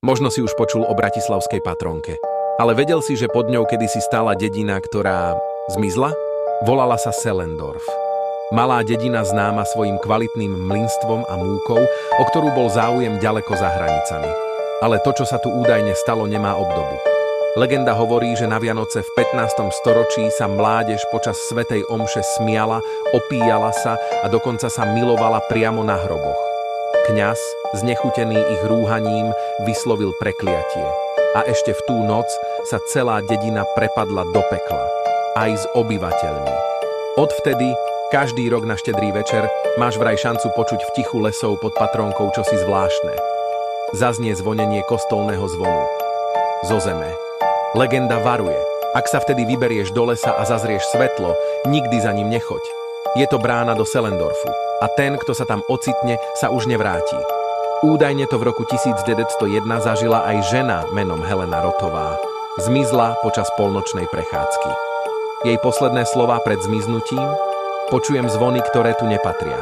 Možno si už počul o bratislavskej patronke. Ale vedel si, že pod ňou kedysi stála dedina, ktorá zmizla? Volala sa Sellendorf. Malá dedina známa svojim kvalitným mlynstvom a múkou, o ktorú bol záujem ďaleko za hranicami. Ale to, čo sa tu údajne stalo, nemá obdobu. Legenda hovorí, že na Vianoce v 15. storočí sa mládež počas svätej omše smiala, opíjala sa a dokonca sa milovala priamo na hroboch. Kňaz, znechutený ich rúhaním, vyslovil prekliatie. A ešte v tú noc sa celá dedina prepadla do pekla. Aj s obyvateľmi. Odvtedy, každý rok na štedrý večer, máš vraj šancu počuť v tichu lesov pod patrónkou čosi zvláštne. Zaznie zvonenie kostolného zvonu. Zo zeme. Legenda varuje. Ak sa vtedy vyberieš do lesa a zazrieš svetlo, nikdy za ním nechoď. Je to brána do Sellendorfu a ten, kto sa tam ocitne, sa už nevráti. Údajne to v roku 1901 zažila aj žena menom Helena Rotová. Zmizla počas polnočnej prechádzky. Jej posledné slová pred zmiznutím? Počujem zvony, ktoré tu nepatria.